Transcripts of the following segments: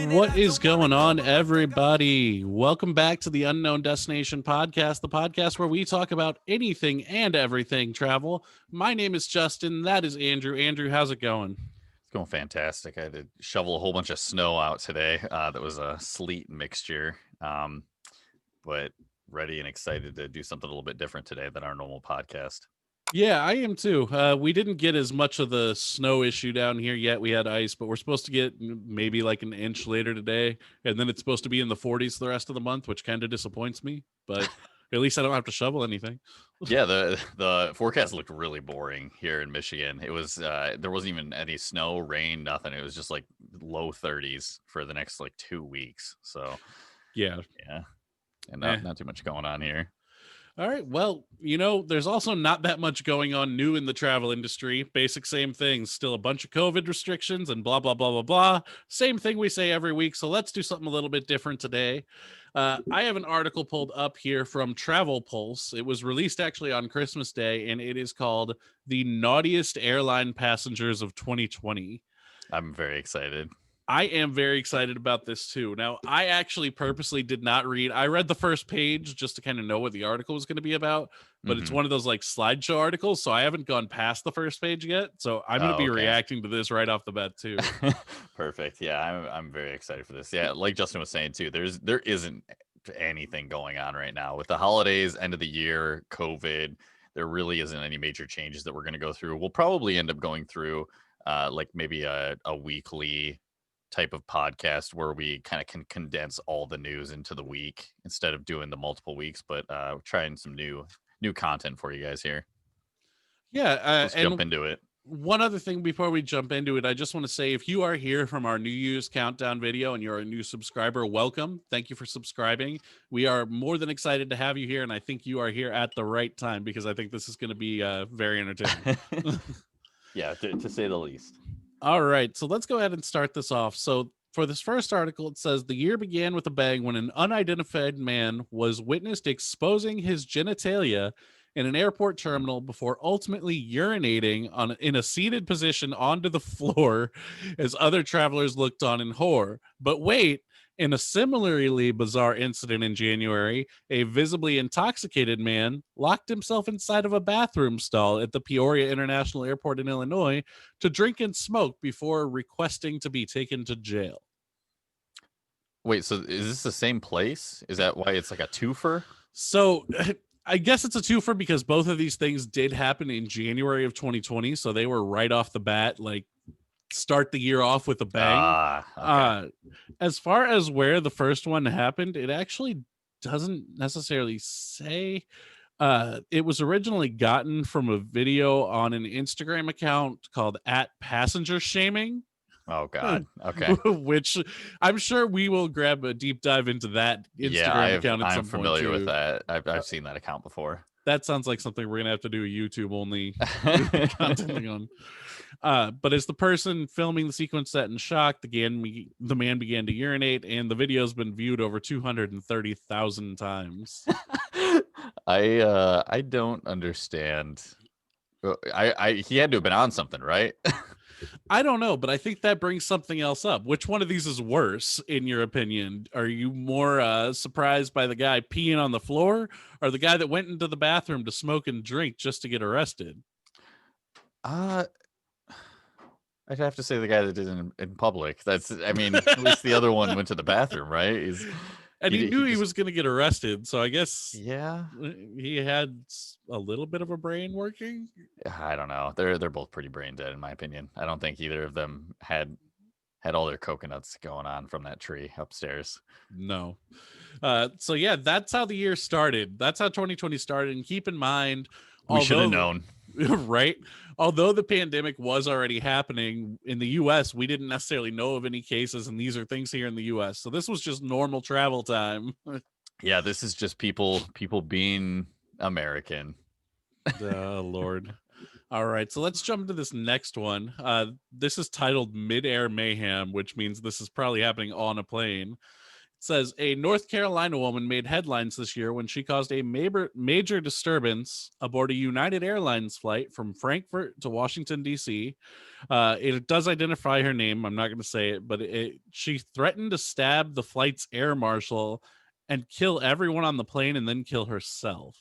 What is going on, everybody? Welcome back to the Unknown Destination Podcast, the podcast where we talk about anything and everything travel. My name is Justin. That is Andrew. Andrew, how's it going? It's going fantastic. I had to shovel a whole bunch of snow out today. That was a sleet mixture, but ready and excited to do something a little bit different today than our normal podcast. Yeah, I am too. We didn't get as much of the snow issue down here yet. We had ice, but we're supposed to get maybe like an inch later today. And then it's supposed to be in the 40s the rest of the month, which kind of disappoints me. But at least I don't have to shovel anything. Yeah, the forecast looked really boring here in Michigan. It was there wasn't even any snow, rain, nothing. It was just like low 30s for the next like 2 weeks. So yeah, and not too much going on here. All right. Well, there's also not that much going on new in the travel industry. Basic same things. Still a bunch of COVID restrictions and blah, blah, blah, blah, blah. Same thing we say every week. So let's do something a little bit different today. I have an article pulled up here from Travel Pulse. It was released actually on Christmas Day, and it is called The Naughtiest Airline Passengers of 2020. I'm very excited. I am very excited about this too. Now, I actually purposely did not read. I read the first page just to kind of know what the article was going to be about, but it's one of those like slideshow articles, so I haven't gone past the first page yet. So I'm going to be reacting to this right off the bat too. Perfect. Yeah, I'm very excited for this. Yeah, like Justin was saying too, there isn't anything going on right now with the holidays, end of the year, COVID. There really isn't any major changes that we're going to go through. We'll probably end up going through like maybe a weekly type of podcast where we kind of can condense all the news into the week instead of doing the multiple weeks, but trying some new content for you guys here. Yeah, let's jump into it. One other thing before we jump into it, I just want to say if you are here from our New Year's countdown video and you're a new subscriber, welcome. Thank you for subscribing. We are more than excited to have you here, and I think you are here at the right time because I think this is going to be very entertaining. Yeah, to say the least. All right, so let's go ahead and start this off. So for this first article, it says the year began with a bang when an unidentified man was witnessed exposing his genitalia in an airport terminal before ultimately urinating in a seated position onto the floor as other travelers looked on in horror. But wait, in a similarly bizarre incident in January, a visibly intoxicated man locked himself inside of a bathroom stall at the Peoria International Airport in Illinois to drink and smoke before requesting to be taken to jail. Wait, so is this the same place? Is that why it's like a twofer? So I guess it's a twofer because both of these things did happen in January of 2020. So they were right off the bat, like start the year off with a bang. Okay. As far as where the first one happened, it actually doesn't necessarily say. It was originally gotten from a video on an Instagram account called @PassengerShaming. Oh God. Okay. Which I'm sure we will grab a deep dive into that Instagram account at some point. I'm familiar with that. I've seen that account before. That sounds like something we're gonna have to do a YouTube only content on. But as the person filming the sequence set in shock, the man began to urinate, and the video's been viewed over 230,000 times. I don't understand. He had to have been on something, right? I don't know, but I think that brings something else up. Which one of these is worse, in your opinion? Are you more surprised by the guy peeing on the floor, or the guy that went into the bathroom to smoke and drink just to get arrested? I'd have to say the guy that did it in public. At least the other one went to the bathroom, right? He knew he was going to get arrested, so I guess yeah, he had a little bit of a brain working. I don't know. They're both pretty brain dead, in my opinion. I don't think either of them had all their coconuts going on from that tree upstairs. No. So yeah, that's how the year started. That's how 2020 started. And keep in mind, we should have known. Right? Although the pandemic was already happening in the US, we didn't necessarily know of any cases, and these are things here in the US. So this was just normal travel time. Yeah, this is just people being American. Lord. All right, so let's jump into this next one. This is titled Mid-Air Mayhem, which means this is probably happening on a plane. It says a North Carolina woman made headlines this year when she caused a major disturbance aboard a United Airlines flight from Frankfurt to Washington, D.C. It does identify her name. I'm not going to say it, but she threatened to stab the flight's air marshal and kill everyone on the plane and then kill herself.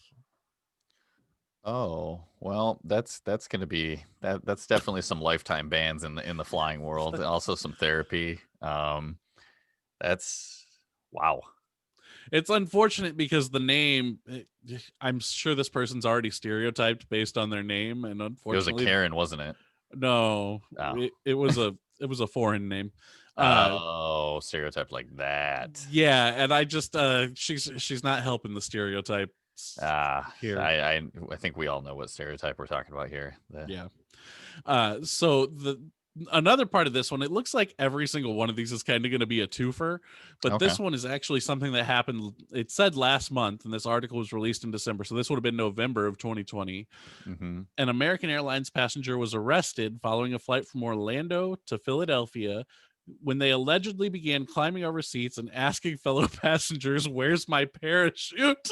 Oh, well, that's gonna be that's definitely some lifetime bans in the flying world, and also some therapy. That's wow. It's unfortunate because the name, I'm sure this person's already stereotyped based on their name, and It was a unfortunately, Karen, wasn't it? no, Oh. it was a foreign name. Oh, stereotype like that. Yeah, and I just she's not helping the stereotypes here. I think we all know what stereotype we're talking about here. Yeah. So another part of this one, it looks like every single one of these is kind of going to be a twofer, but Okay. this one is actually something that happened. It said last month, and this article was released in December, so this would have been November of 2020. Mm-hmm. An American Airlines passenger was arrested following a flight from Orlando to Philadelphia when they allegedly began climbing over seats and asking fellow passengers, "Where's my parachute?"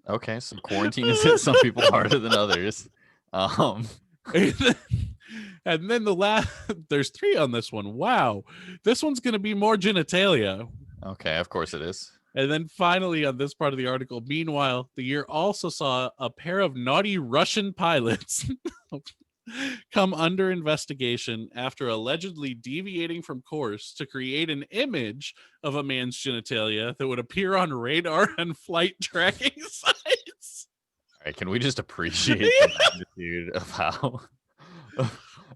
Okay, so quarantine has hit some people harder than others. And then the last, there's 3 on this one. Wow, this one's going to be more genitalia. Okay, of course it is. And then finally, on this part of the article, meanwhile, the year also saw a pair of naughty Russian pilots come under investigation after allegedly deviating from course to create an image of a man's genitalia that would appear on radar and flight tracking sites. All right, can we just appreciate the magnitude of how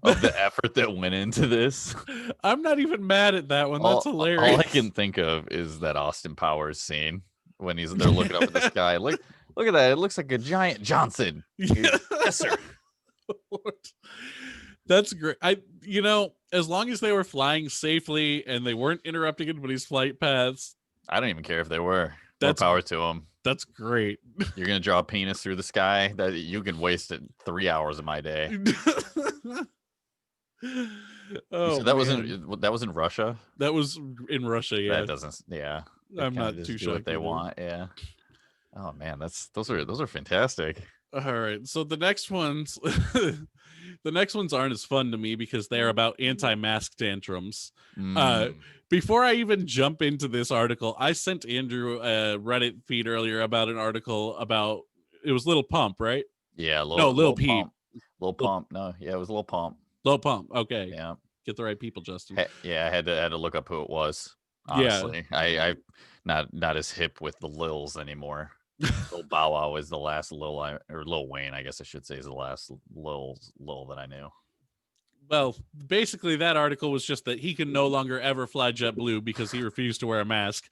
of the effort that went into this? I'm not even mad at that one. That's hilarious. All I can think of is that Austin Powers scene when they're looking up at the sky. Look at that. It looks like a giant Johnson. Yes, sir. That's great. As long as they were flying safely and they weren't interrupting anybody's flight paths, I don't even care if they were. More power to them. That's great. You're gonna draw a penis through the sky. That you can waste 3 hours of my day. Oh, so that was in Russia. That was in Russia. Yeah, that doesn't. Yeah, I'm not too sure what they want. Yeah. Oh man, those are fantastic. All right, so the next ones, the next ones aren't as fun to me because they are about anti-mask tantrums. Before I even jump into this article, I sent Andrew a Reddit feed earlier about an article about, it was Lil Pump, right? Yeah, Lil Peep. Lil Pump. No, yeah, it was Lil Pump. Lil Pump. Okay. Yeah. Get the right people, Justin. Yeah, I had to look up who it was. Honestly, yeah. I not as hip with the Lils anymore. Lil Bow Wow is the last Lil, or Lil Wayne, I guess I should say, is the last Lil that I knew. Well, basically, that article was just that he can no longer ever fly JetBlue because he refused to wear a mask.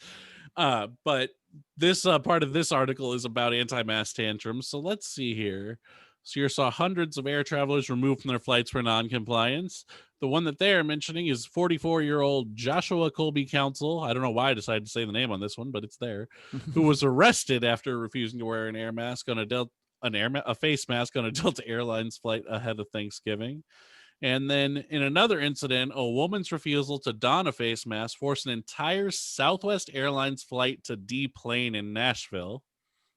But this part of this article is about anti-mask tantrums. So let's see here. Sire saw hundreds of air travelers removed from their flights for non-compliance. The one that they're mentioning is 44-year-old Joshua Colby Council. I don't know why I decided to say the name on this one, but it's there. Who was arrested after refusing to wear an air mask on a face mask on a Delta Airlines flight ahead of Thanksgiving. And then in another incident, a woman's refusal to don a face mask forced an entire Southwest Airlines flight to deplane in Nashville.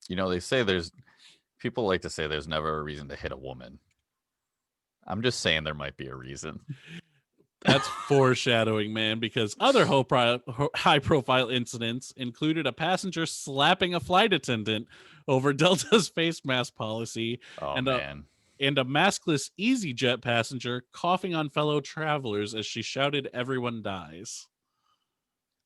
They say people like to say there's never a reason to hit a woman. I'm just saying there might be a reason. That's foreshadowing, man, because other high-profile incidents included a passenger slapping a flight attendant over Delta's face mask policy, and a maskless EasyJet passenger coughing on fellow travelers as she shouted, "Everyone dies."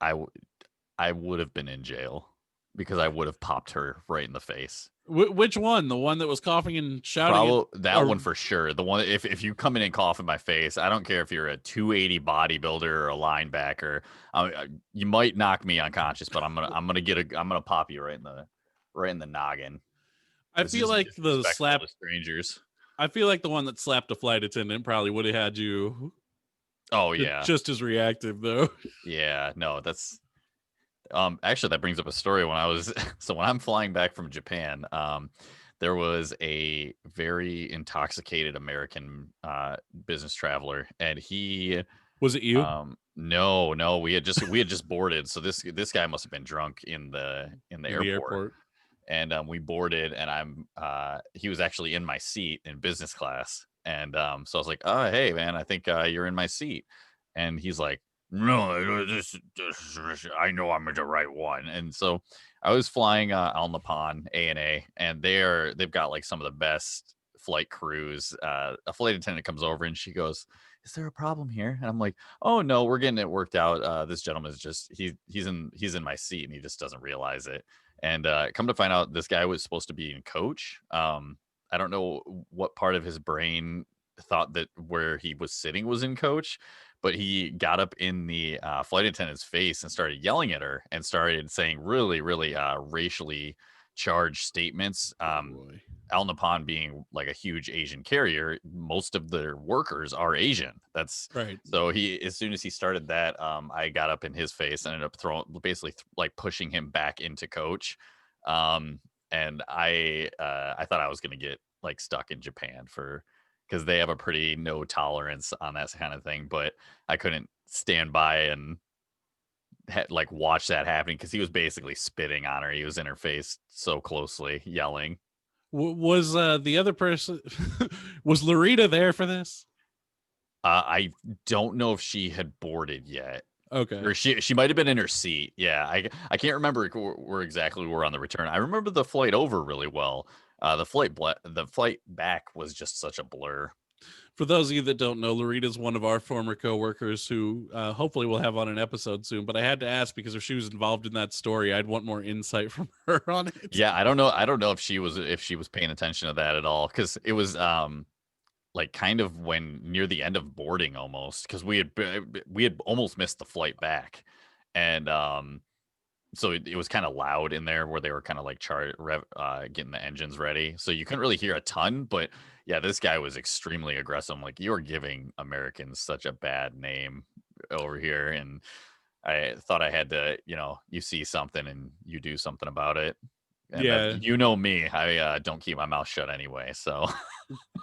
I would have been in jail because I would have popped her right in the face. Which one? The one that was coughing and shouting? That one for sure. The one, if you come in and cough in my face, I don't care if you're a 280 bodybuilder or a linebacker. You might knock me unconscious, but I'm gonna pop you right in the noggin. I feel like the slap to strangers. I feel like the one that slapped a flight attendant probably would have had you. Oh yeah, just as reactive though. Yeah, no, that's. Actually, that brings up a story when when I'm flying back from Japan, there was a very intoxicated American business traveler, and he was it you? No, we had just boarded. So this guy must have been drunk in the in the airport. airport. And we boarded, and he was actually in my seat in business class. And so I was like, "Oh, hey man, I think you're in my seat." And he's like, "No, I know I'm in the right one." And so I was flying on the pond A&A, and they've got like some of the best flight crews. A flight attendant comes over and she goes, "Is there a problem here?" And I'm like, "Oh no, we're getting it worked out. This gentleman is just he's in my seat and he just doesn't realize it." And come to find out, this guy was supposed to be in coach. I don't know what part of his brain thought that where he was sitting was in coach, but he got up in the flight attendant's face and started yelling at her and started saying really, really racially charged statements. Oh boy. Al Nippon being like a huge Asian carrier, most of their workers are Asian. That's Right. so he as soon as he started that, I got up in his face and ended up throwing basically like pushing him back into coach. Um, and I thought I was gonna get like stuck in Japan for because they have a pretty no tolerance on that kind of thing, but I couldn't stand by and like watch that happening because he was basically spitting on her. He was in her face so closely, yelling. Was the other person was Larita there for this? I don't know if she had boarded yet, Okay. or she might have been in her seat. Yeah, I can't remember where exactly we were on the return. I remember the flight over really well. The flight back was just such a blur. For those of you that don't know, Larita's one of our former coworkers who hopefully we'll have on an episode soon. But I had to ask because if she was involved in that story, I'd want more insight from her on it. Yeah, I don't know. I don't know if she was paying attention to that at all because it was like kind of when near the end of boarding almost because we had almost missed the flight back, and so it was kind of loud in there where they were kind of like getting the engines ready, so you couldn't really hear a ton. But yeah, this guy was extremely aggressive. I'm like, you're giving Americans such a bad name over here, and I thought I had to, you see something and you do something about it. And that, Yeah, me, I don't keep my mouth shut anyway. So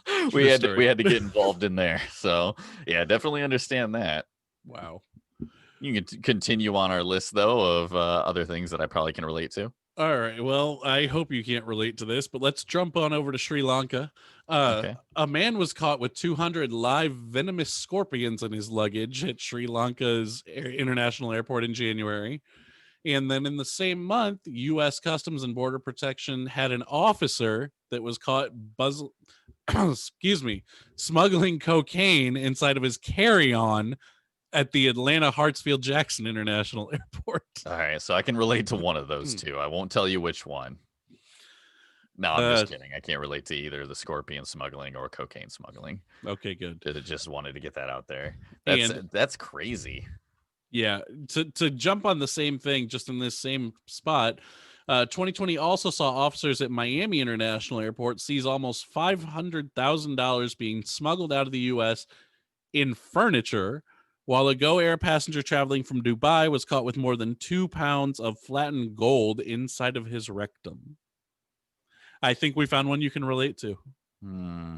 we true had to, we story. had to get involved in there. So yeah, definitely understand that. Wow. You can continue on our list though of other things that I probably can relate to. All right. Well, I hope you can't relate to this, but let's jump on over to Sri Lanka. Okay. A man was caught with 200 live venomous scorpions in his luggage at Sri Lanka's international airport in January. And then in the same month, U.S. Customs and Border Protection had an officer that was caught excuse me, smuggling cocaine inside of his carry-on at the Atlanta Hartsfield Jackson International Airport. All right. So I can relate to one of those two. I won't tell you which one. No, I'm uh, just kidding. I can't relate to either the scorpion smuggling or cocaine smuggling. okay, good. Just wanted to get that out there. And That's crazy. yeah, to jump on the same thing, just in this same spot, 2020 also saw officers at Miami International Airport seize almost $500,000 being smuggled out of the U.S. in furniture, while a Go Air passenger traveling from Dubai was caught with more than 2 pounds of flattened gold inside of his rectum. I think we found one you can relate to. Hmm.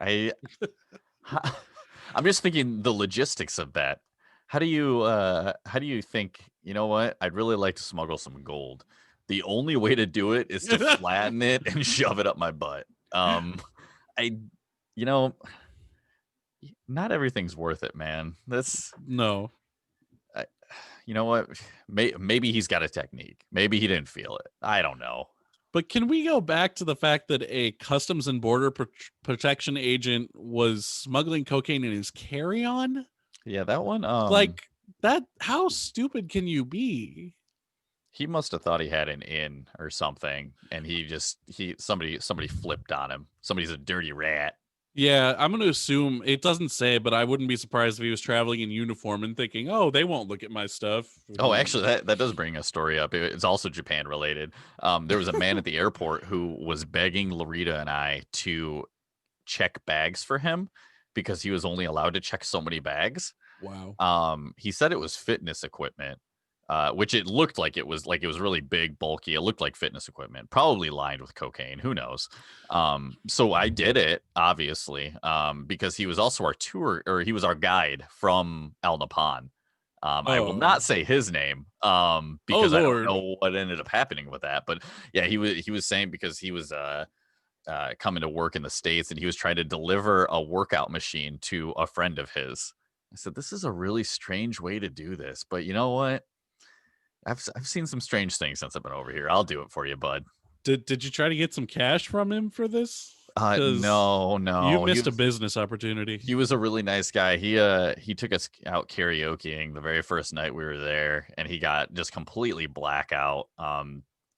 I I'm just thinking the logistics of that. How do you think, you know what? I'd really like to smuggle some gold. The only way to do it is to flatten it and shove it up my butt. I you know, not everything's worth it, man. No. I, you know what? Maybe he's got a technique. Maybe he didn't feel it. I don't know. But can we go back to the fact that a Customs and Border Protection agent was smuggling cocaine in his carry-on? Yeah, that one. Like that, how stupid can you be? He must have thought he had an in or something, and somebody flipped on him. Somebody's a dirty rat. Yeah, I'm going to assume it doesn't say, but I wouldn't be surprised if he was traveling in uniform and thinking, "Oh, they won't look at my stuff." Oh, actually, that does bring a story up. It's also Japan related. There was a man at the airport who was begging Larita and I to check bags for him because he was only allowed to check so many bags. Wow. He said it was fitness equipment, which it looked like it was really big, bulky. It looked like fitness equipment, probably lined with cocaine. Who knows? So I did it, obviously, because he was also our tour, or he was our guide from El Napan. I will Oh, not say his name, oh because I don't Lord. know what ended up happening with that. But yeah, he was saying because he was coming to work in the States, and he was trying to deliver a workout machine to a friend of his. I said, this is a really strange way to do this, but you know what? I've seen some strange things since I've been over here. I'll do it for you, bud. Did you try to get some cash from him for this? Because No, you no. missed a business opportunity. He was a really nice guy. He took us out karaokeing the very first night we were there, and he got just completely blackout.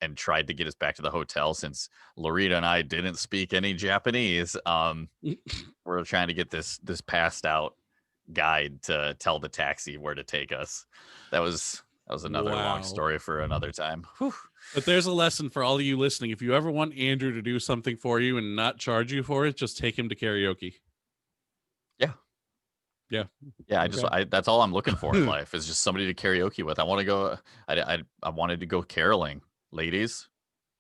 And tried to get us back to the hotel since Lorita and I didn't speak any Japanese. We're trying to get this passed out guide to tell the taxi where to take us. That was another long Wow. story for another time. Whew. But there's a lesson for all of you listening. If you ever want Andrew to do something for you and not charge you for it, just take him to karaoke. Yeah. Yeah. Yeah, Okay. that's all I'm looking for in life is just somebody to karaoke with. I want to go. I wanted to go caroling. Ladies,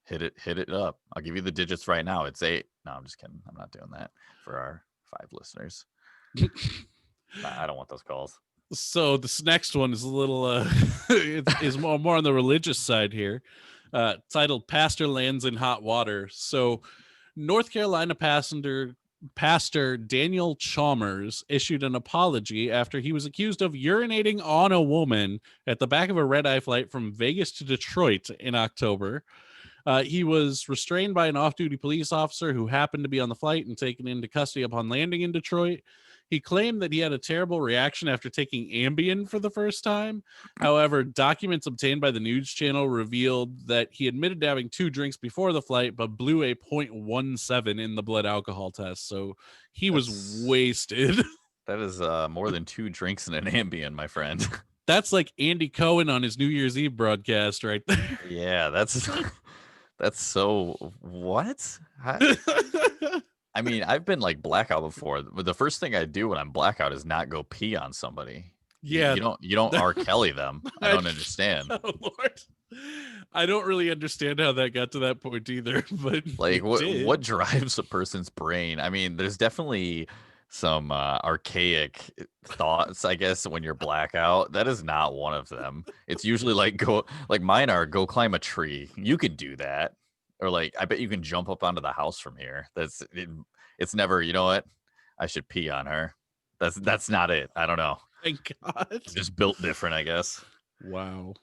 hit it up. I'll give you the digits right now. It's 8. No, I'm just kidding. I'm not doing that for our 5 listeners. I don't want those calls. So this next one is a little is more on the religious side here. Titled Pastor Lands in Hot Water. So North Carolina Pastor Daniel Chalmers issued an apology after he was accused of urinating on a woman at the back of a red-eye flight from Vegas to Detroit in October. He was restrained by an off-duty police officer who happened to be on the flight and taken into custody upon landing in Detroit. He claimed that he had a terrible reaction after taking Ambien for the first time. However, documents obtained by the news channel revealed that he admitted to having 2 drinks before the flight, but blew a 0.17 in the blood alcohol test. So he was That's wasted. that is more than 2 drinks and an Ambien, my friend. That's like Andy Cohen on his New Year's Eve broadcast right there. Yeah, that's that's so what? I mean, I've been like blackout before, but the first thing I do when I'm blackout is not go pee on somebody. Yeah. You don't R. Kelly them. I don't understand. Oh Lord. I don't really understand how that got to that point either, but Like it did. what drives a person's brain? I mean, there's definitely some archaic thoughts, I guess, when you're blackout. That is not one of them. It's usually like mine are go climb a tree. You could do that. Or like I bet you can jump up onto the house from here. It's never, you know what? I should pee on her. That's not it. I don't know. Thank God. Just built different, I guess. Wow.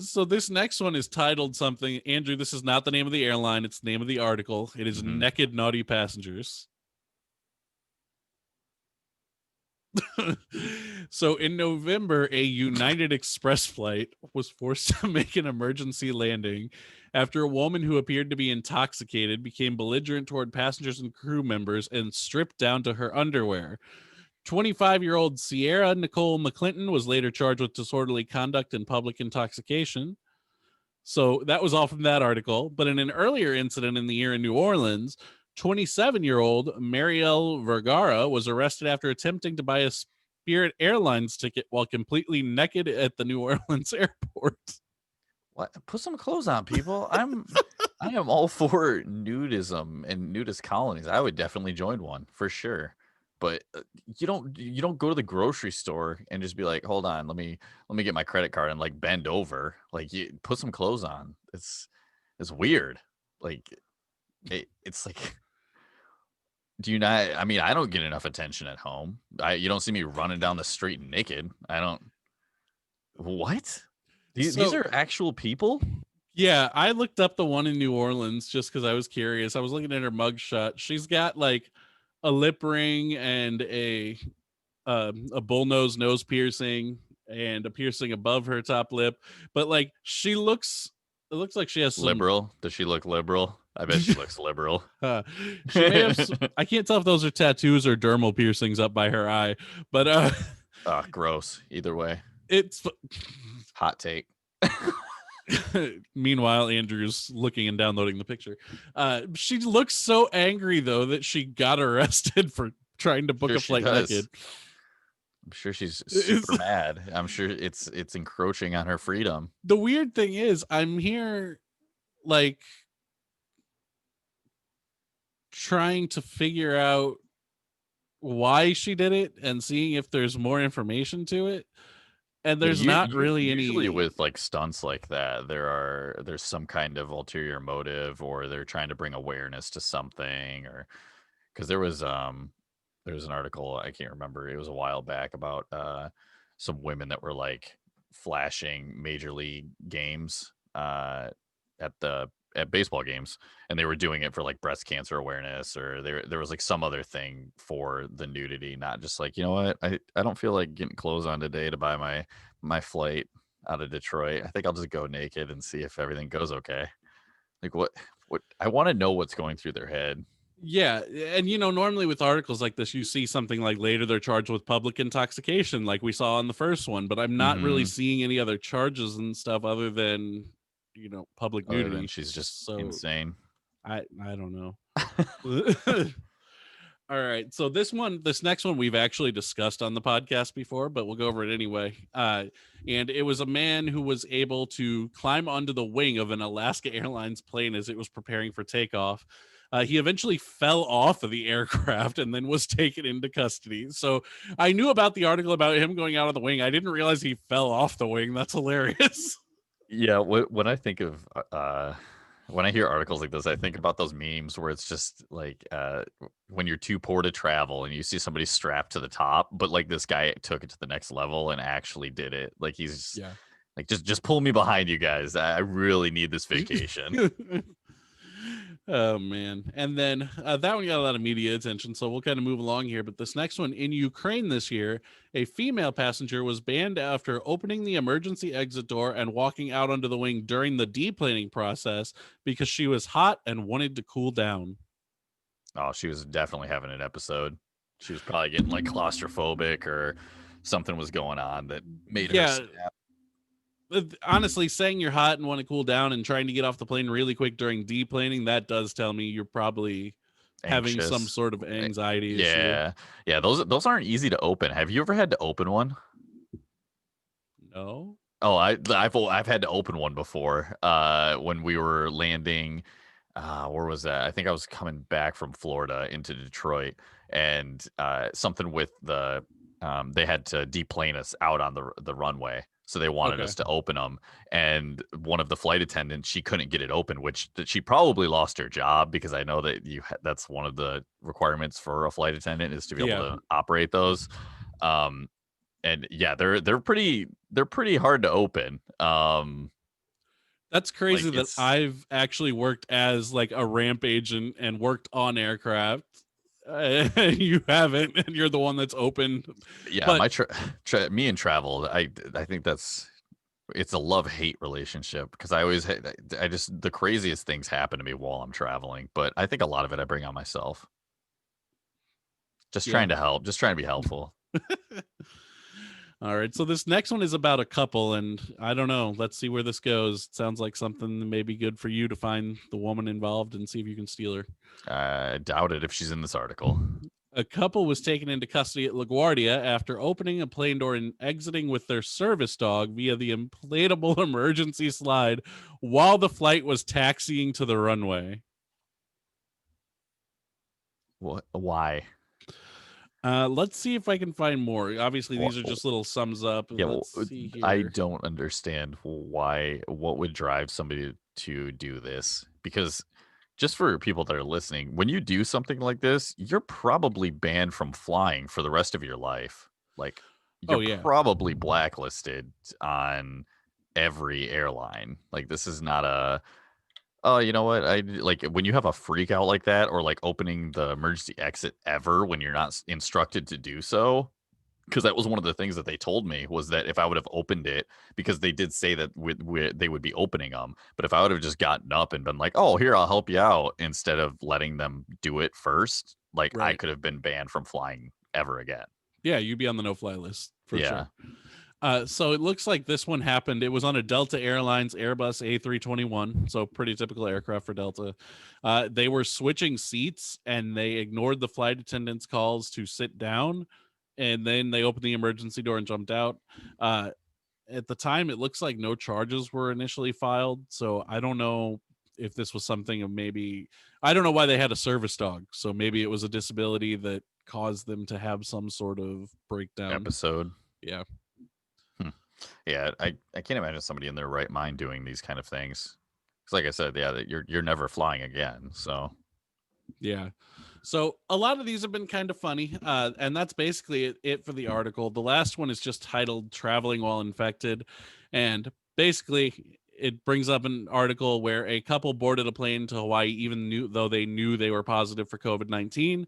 So this next one is titled something. Andrew, this is not the name of the airline. It's the name of the article. It is Mhm. Naked Naughty Passengers. So in November, a United Express flight was forced to make an emergency landing after a woman who appeared to be intoxicated became belligerent toward passengers and crew members and stripped down to her underwear. 25-year-old Sierra Nicole McClinton was later charged with disorderly conduct and public intoxication. So that was all from that article. But in an earlier incident in the year in New Orleans, 27-year-old Marielle Vergara was arrested after attempting to buy a Spirit Airlines ticket while completely naked at the New Orleans airport. What? Put some clothes on, people. I am all for nudism and nudist colonies. I would definitely join one for sure. But you don't go to the grocery store and just be like, hold on, let me get my credit card and like bend over. Like you put some clothes on. It's weird. Like it's like do you not? I mean, I don't get enough attention at home. You don't see me running down the street naked. I don't. What? These So are actual people? yeah, I looked up the one in New Orleans just because I was curious. I was looking at her mugshot. She's got like a lip ring and a bullnose nose piercing and a piercing above her top lip. But like it looks like she has some. Liberal? Does she look liberal? I bet she looks liberal. She may have. I can't tell if those are tattoos or dermal piercings up by her eye, but Oh, gross. Either way. it's. Hot take. Meanwhile, Andrew's looking and downloading the picture. She looks so angry though that she got arrested for trying to book Sure a she flight does. naked. I'm sure she's super It's- mad. I'm sure it's encroaching on her freedom. the weird thing is, I'm here like trying to figure out why she did it and seeing if there's more information to it. And Yeah, there's not really usually any. with like stunts like that, there's some kind of ulterior motive, or they're trying to bring awareness to something, or because there was an article, I can't remember, it was a while back, about some women that were like flashing major league games at the at baseball games, and they were doing it for like breast cancer awareness, or there was like some other thing for the nudity, not just like, you know what, I don't feel like getting clothes on today to buy my flight out of Detroit. I think I'll just go naked and see if everything goes okay. Like what I want to know what's going through their head. Yeah, and normally with articles like this, you see something like later they're charged with public intoxication, like we saw on the first one. But I'm not really Hmm. seeing any other charges and stuff other than public Other than nudity. she's just So insane. I don't know. All right, so this next one we've actually discussed on the podcast before, but we'll go over it anyway. And it was a man who was able to climb onto the wing of an Alaska Airlines plane as it was preparing for takeoff. He eventually fell off of the aircraft and then was taken into custody. So I knew about the article about him going out of the wing. I didn't realize he fell off the wing. That's hilarious. Yeah, when I think of when I hear articles like this, I think about those memes where it's just like when you're too poor to travel and you see somebody strapped to the top, but like this guy took it to the next level and actually did it. Like he's Yeah. like, just pull me behind you guys. I really need this vacation. Oh man. And then that one got a lot of media attention, so we'll kind of move along here. But this next one, in Ukraine this year, a female passenger was banned after opening the emergency exit door and walking out onto the wing during the deplaning process because she was hot and wanted to cool down. Oh, she was definitely having an episode. She was probably getting like claustrophobic, or something was going on that made her Yeah, snap. honestly, saying you're hot and want to cool down and trying to get off the plane really quick during deplaning, that does tell me you're probably having some Anxious. sort of anxiety issue. Yeah. Yeah, those aren't easy to open. Have you ever had to open one? No. Oh, I've had to open one before. When we were landing, where was that? I think I was coming back from Florida into Detroit, and something with they had to deplane us out on the runway, so they wanted Okay. us to open them. And one of the flight attendants, she couldn't get it open, which that she probably lost her job, because I know that that's one of the requirements for a flight attendant, is to be able Yeah. to operate those. Um, and yeah, they're pretty hard to open. That's Like crazy that it's I've actually worked as like a ramp agent and worked on aircraft. You haven't, and you're the one that's open. Yeah, But my me and travel, I think it's a love-hate relationship, because I just the craziest things happen to me while I'm traveling, but I think a lot of it I bring on myself. Just yeah. trying to help, just trying to be helpful. All right. So this next one is about a couple, and I don't know. Let's see where this goes. It sounds like something that may be good for you to find the woman involved and see if you can steal her. I doubt it if she's in this article. A couple was taken into custody at LaGuardia after opening a plane door and exiting with their service dog via the inflatable emergency slide while the flight was taxiing to the runway. What? Why? Let's see if I can find more. Obviously, Wha- these are just little sums up. Yeah, Let's see I here. don't understand why. What would drive somebody to do this? Because just for people that are listening, when you do something like this, you're probably banned from flying for the rest of your life. Like, Oh you're yeah, probably blacklisted on every airline. Like, this is not a, oh, you know what? I like when you have a freak out like that, or like opening the emergency exit ever when you're not instructed to do so. Because that was one of the things that they told me, was that if I would have opened it, because they did say that they would be opening them, but if I would have just gotten up and been like, "Oh, here, I'll help you out," instead of letting them do it first, like, I right. could have been banned from flying ever again. Yeah, you'd be on the no-fly list for Yeah. sure. So it looks like this one happened. It was on a Delta Airlines Airbus A321, so pretty typical aircraft for Delta. They were switching seats and they ignored the flight attendant's calls to sit down, and then they opened the emergency door and jumped out. Uh, at the time, it looks like no charges were initially filed. So I don't know if this was something of maybe, I don't know why they had a service dog. So maybe it was a disability that caused them to have some sort of breakdown. Episode. Yeah. Hmm. Yeah, I can't imagine somebody in their right mind doing these kind of things. Because, like I said, yeah, that you're never flying again. So Yeah. So a lot of these have been kind of funny. And that's basically it for the article. The last one is just titled Traveling While Infected. And basically, it brings up an article where a couple boarded a plane to Hawaii, even though they knew they were positive for COVID-19.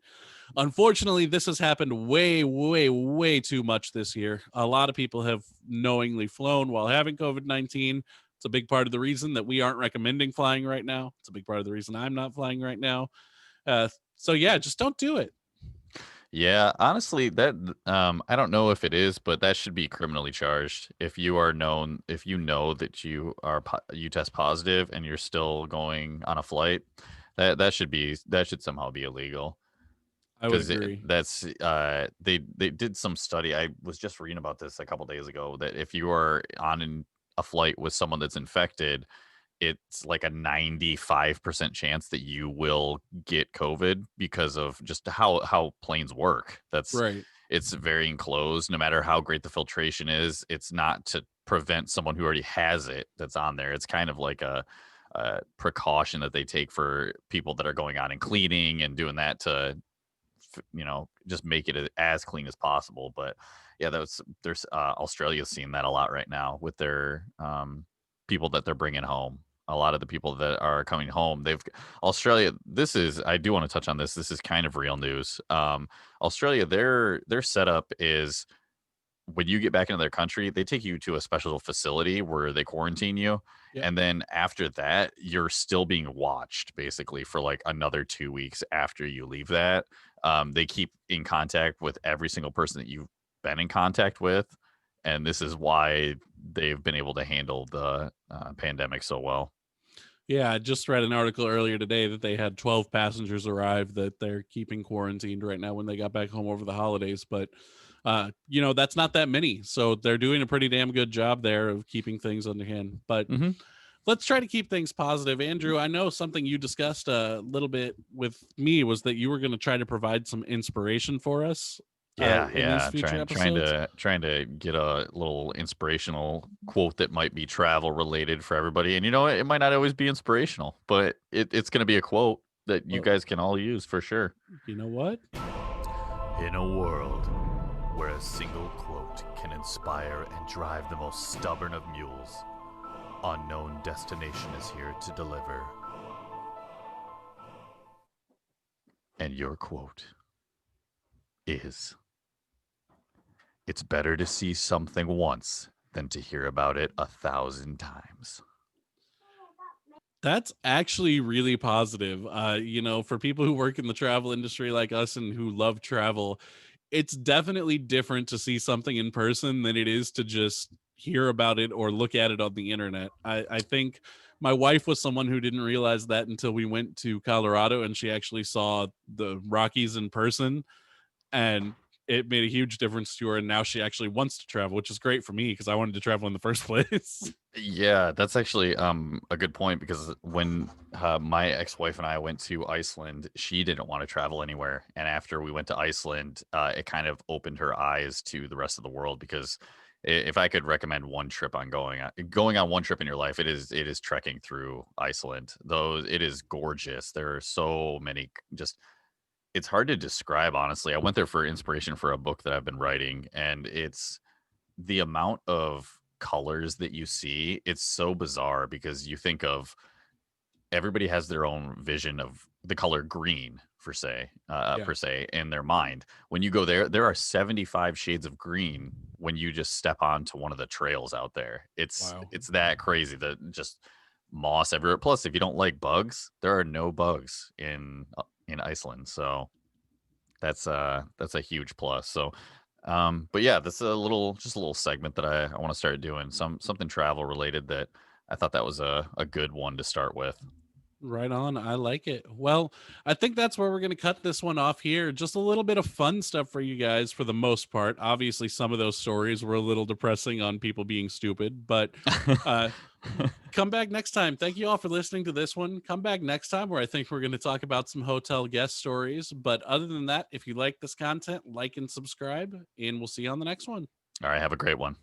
Unfortunately, this has happened way, way, way too much this year. A lot of people have knowingly flown while having COVID-19. It's a big part of the reason that we aren't recommending flying right now. It's a big part of the reason I'm not flying right now. So yeah, just don't do it. yeah, honestly, that I don't know if it is, but that should be criminally charged if you are known if you know that you test positive and you're still going on a flight. That should somehow be illegal. I would Because agree. that's they did some study. I was just reading about this a couple days ago that if you are on a flight with someone that's infected, it's like a 95% chance that you will get COVID because of just how planes work. Right. It's very enclosed. No matter how great the filtration is, it's not to prevent someone who already has it that's on there. It's kind of like a precaution that they take for people that are going on and cleaning and doing that to just make it as clean as possible. But yeah, there's Australia's seeing that a lot right now with their people that they're bringing home. A lot of the people that are coming home, they've Australia. This is I do want to touch on this. This is kind of real news. Australia, their setup is when you get back into their country, they take you to a special facility where they quarantine you. Yep. And then after that, you're still being watched basically for like another 2 weeks after you leave that. They keep in contact with every single person that you've been in contact with. And this is why they've been able to handle the pandemic so well. Yeah, I just read an article earlier today that they had 12 passengers arrive that they're keeping quarantined right now when they got back home over the holidays. But, that's not that many. So they're doing a pretty damn good job there of keeping things under hand. But Hmm. let's try to keep things positive. Andrew, I know something you discussed a little bit with me was that you were going to try to provide some inspiration for us Yeah, in these yeah. future Trying episodes. to trying to get a little inspirational quote that might be travel related for everybody. And it might not always be inspirational, but it's going to be a quote that you Well, guys can all use for sure. you know what? In a world where a single quote can inspire and drive the most stubborn of mules, Unknown Destination is here to deliver. And your quote is, "It's better to see something once than to hear about it 1,000 times." That's actually really positive. For people who work in the travel industry like us and who love travel, it's definitely different to see something in person than it is to just hear about it or look at it on the internet. I think my wife was someone who didn't realize that until we went to Colorado and she actually saw the Rockies in person, and it made a huge difference to her. And now she actually wants to travel, which is great for me because I wanted to travel in the first place. Yeah, that's actually a good point because when my ex-wife and I went to Iceland, she didn't want to travel anywhere, and after we went to Iceland, it kind of opened her eyes to the rest of the world. Because if I could recommend one trip on going on one trip in your life, it is trekking through Iceland. Though it is gorgeous. There are so many just it's hard to describe, honestly. I went there for inspiration for a book that I've been writing, and it's the amount of colors that you see. It's so bizarre because you think of everybody has their own vision of the color green Yeah. per se in their mind. When you go there are 75 shades of green when you just step onto one of the trails out there. it's Wow. it's that crazy, that just moss everywhere. Plus, if you don't like bugs, there are no bugs in Iceland. So that's a huge plus. So but yeah, that's just a little segment that I want to start doing, something travel related. That I thought that was a good one to start with. Right on. I like it. Well, I think that's where we're going to cut this one off here. Just a little bit of fun stuff for you guys for the most part. Obviously, some of those stories were a little depressing on people being stupid, but uh, come back next time. Thank you all for listening to this one. Come back next time where I think we're going to talk about some hotel guest stories. But other than that, if you like this content, like and subscribe, and we'll see you on the next one. All right, have a great one.